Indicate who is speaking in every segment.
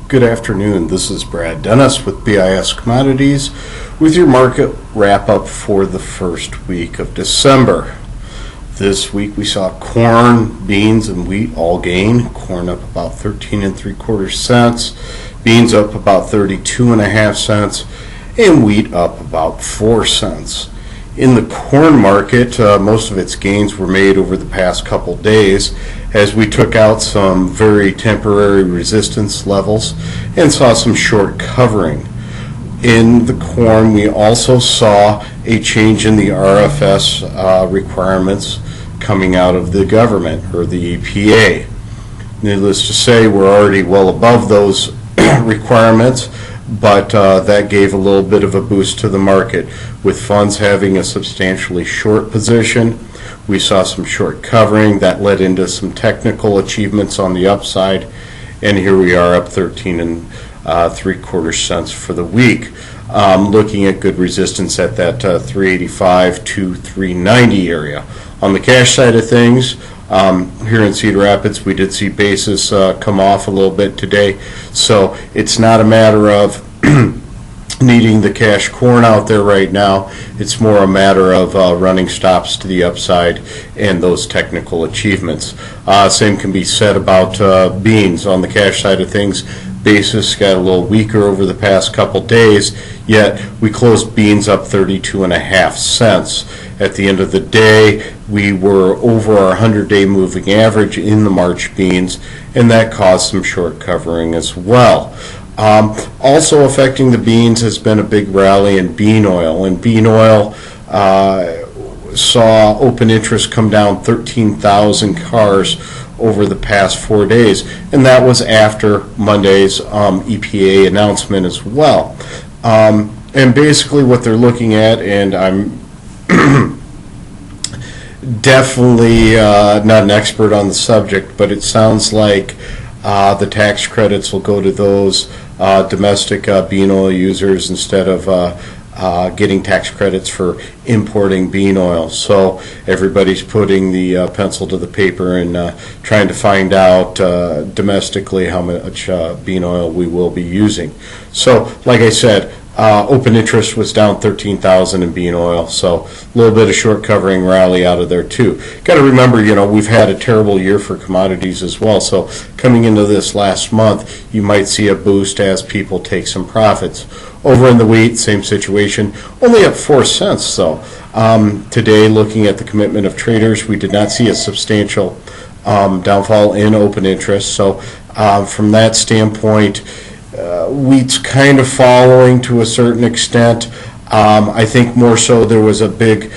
Speaker 1: Good afternoon. This is Brad Dennis with BIS Commodities with your market wrap-up for the first week of December. This week we saw corn, beans, and wheat all gain. Corn up about 13 3/4 cents, beans up about 32.5 cents, and wheat up about 4 cents. In the corn market, most of its gains were made over the past couple days as we took out some very temporary resistance levels and saw some short covering. In the corn, we also saw a change in the RFS requirements coming out of the government, or the EPA. Needless to say, we're already well above those requirements, but that gave a little bit of a boost to the market. With funds having a substantially short position, we saw some short covering that led into some technical achievements on the upside, and here we are up 13 3/4 cents for the week. Looking at good resistance at that 385 to 390 area. On the cash side of things, here in Cedar Rapids, we did see basis come off a little bit today, so it's not a matter of needing the cash corn out there right now. It's more a matter of running stops to the upside and those technical achievements. Same can be said about beans. On the cash side of things, basis got a little weaker over the past couple days, yet we closed beans up 32.5 cents. At the end of the day, we were over our 100-day moving average in the March beans, and that caused some short covering as well. Also affecting the beans has been a big rally in bean oil, and bean oil saw open interest come down 13,000 cars over the past 4 days, and that was after Monday's EPA announcement as well. And basically what they're looking at, and I'm definitely not an expert on the subject, but it sounds like the tax credits will go to those domestic bean oil users instead of getting tax credits for importing bean oil. So everybody's putting the pencil to the paper and trying to find out domestically how much bean oil we will be using. So like I said, open interest was down 13,000 in bean oil, so a little bit of short covering rally out of there too. Got to remember, we've had a terrible year for commodities as well, so coming into this last month, you might see a boost as people take some profits. Over in the wheat, same situation, only up 4 cents though. Today, looking at the commitment of traders, we did not see a substantial downfall in open interest, so from that standpoint, wheat's kind of following to a certain extent. I think more so there was a big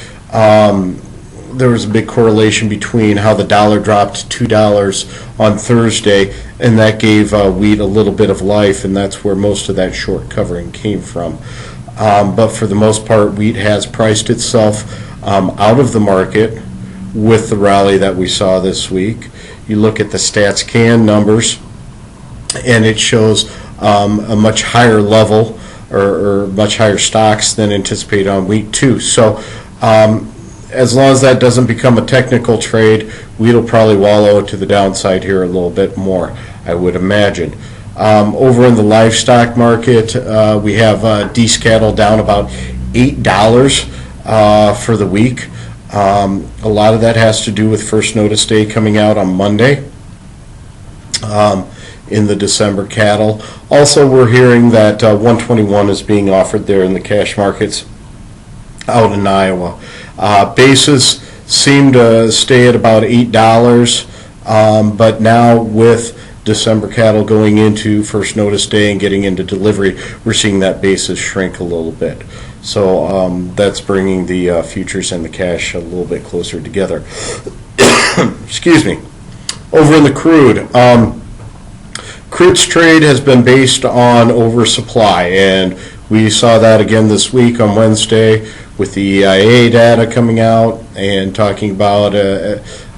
Speaker 1: correlation between how the dollar dropped $2 on Thursday, and that gave wheat a little bit of life, and that's where most of that short covering came from. But for the most part, wheat has priced itself out of the market with the rally that we saw this week. You look at the StatsCan numbers, and it shows a much higher level or much higher stocks than anticipated on wheat too. So as long as that doesn't become a technical trade, wheat will probably wallow to the downside here a little bit more, I would imagine. Over in the livestock market, we have D's cattle down about $8 for the week. A lot of that has to do with first notice day coming out on Monday. In the December cattle. Also, we're hearing that 121 is being offered there in the cash markets out in Iowa. Basis seem to stay at about $8, but now with December cattle going into first notice day and getting into delivery, we're seeing that basis shrink a little bit. So that's bringing the futures and the cash a little bit closer together. Excuse me. Over in the crude, crude's trade has been based on oversupply, and we saw that again this week on Wednesday with the EIA data coming out and talking about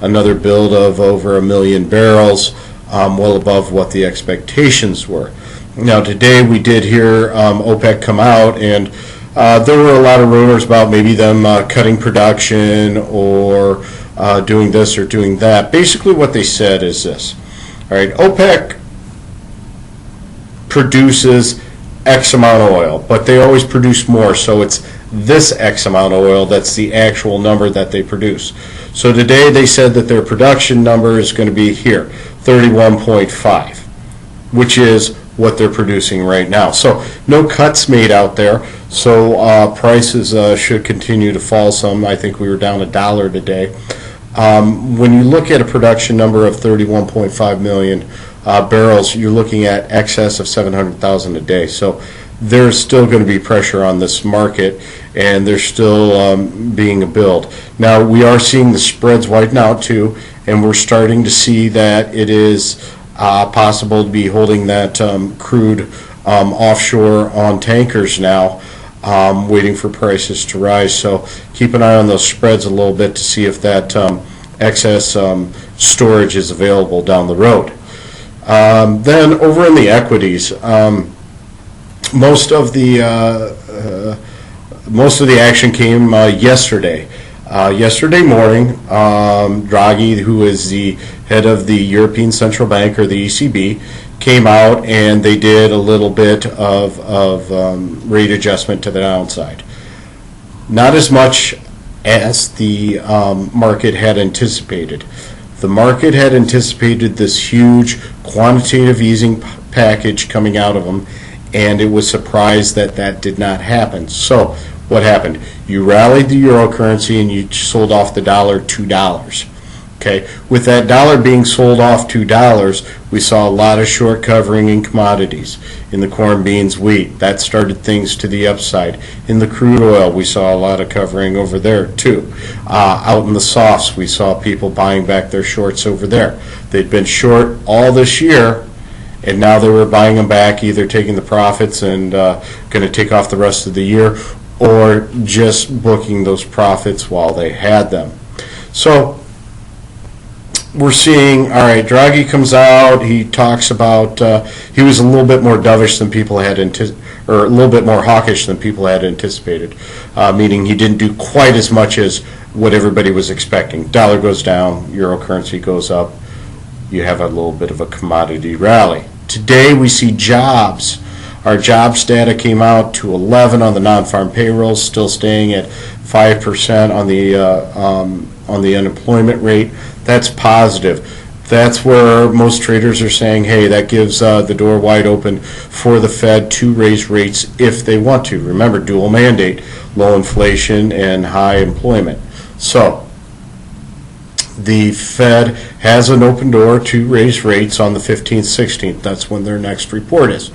Speaker 1: another build of over 1 million barrels, well above what the expectations were. Now today we did hear OPEC come out, and there were a lot of rumors about maybe them cutting production or doing this or doing that. Basically what they said is this. All right, OPEC produces X amount of oil, but they always produce more, so it's this X amount of oil that's the actual number that they produce. So today they said that their production number is going to be here, 31.5, which is what they're producing right now. So no cuts made out there, so prices should continue to fall some. I think we were down $1 today. When you look at a production number of 31.5 million barrels, you're looking at excess of 700,000 a day. So there's still going to be pressure on this market, and there's still being a build. Now, we are seeing the spreads widen out too, and we're starting to see that it is possible to be holding that crude offshore on tankers now, waiting for prices to rise. So keep an eye on those spreads a little bit to see if that excess storage is available down the road. Then over in the equities, most of the action came yesterday. Yesterday morning, Draghi, who is the head of the European Central Bank, or the ECB, came out and they did a little bit of rate adjustment to the downside. Not as much as the market had anticipated. The market had anticipated this huge quantitative easing package coming out of them, and it was surprised that that did not happen. So what happened? You rallied the euro currency and you sold off the dollar $2. Okay, with that dollar being sold off $2, we saw a lot of short covering in commodities, in the corn, beans, wheat. That started things to the upside. In the crude oil, we saw a lot of covering over there too. Out in the softs, we saw people buying back their shorts over there. They'd been short all this year, and now they were buying them back, either taking the profits and going to take off the rest of the year, or just booking those profits while they had them. So we're seeing, all right, Draghi comes out, he talks about, he was a little bit more dovish than people had or a little bit more hawkish than people had anticipated, meaning he didn't do quite as much as what everybody was expecting. Dollar goes down, euro currency goes up, you have a little bit of a commodity rally. Today we see jobs. Our jobs data came out to 11 on the non-farm payrolls, still staying at 5% on the unemployment rate. That's positive. That's where most traders are saying, hey, that gives the door wide open for the Fed to raise rates if they want to. Remember, dual mandate, low inflation and high employment. So the Fed has an open door to raise rates on the 15th, 16th. That's when their next report is.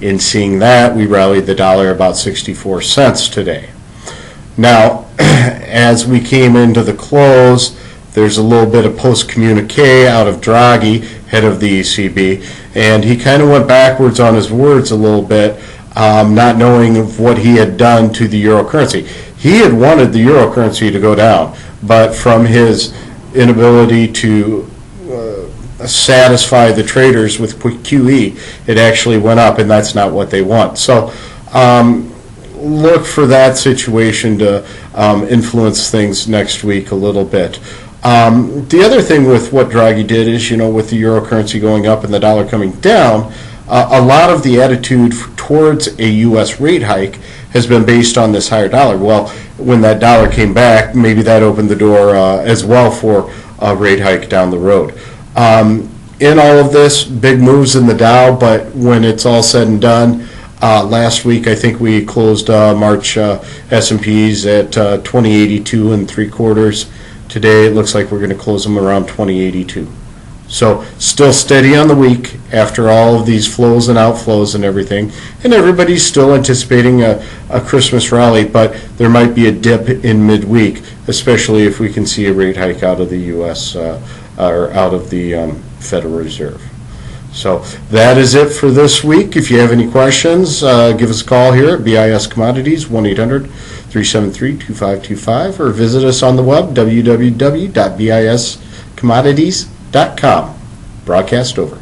Speaker 1: In seeing that, we rallied the dollar about 64 cents today. Now, as we came into the close, there's a little bit of post-communique out of Draghi, head of the ECB, and he kind of went backwards on his words a little bit, not knowing of what he had done to the euro currency. He had wanted the euro currency to go down, but from his inability to satisfy the traders with QE, it actually went up, and that's not what they want. So look for that situation to influence things next week a little bit. The other thing with what Draghi did is, with the euro currency going up and the dollar coming down, a lot of the attitude towards a U.S. rate hike has been based on this higher dollar. Well, when that dollar came back, maybe that opened the door as well for a rate hike down the road. In all of this, big moves in the Dow, but when it's all said and done, last week I think we closed March S&Ps at 2082 3/4. Today it looks like we're going to close them around 2082. So still steady on the week after all of these flows and outflows and everything, and everybody's still anticipating a Christmas rally, but there might be a dip in midweek, especially if we can see a rate hike out of the U.S. Or out of the Federal Reserve. So that is it for this week. If you have any questions, give us a call here at BIS Commodities, 1-800-373-2525, or visit us on the web, www.biscommodities.com. Broadcast over.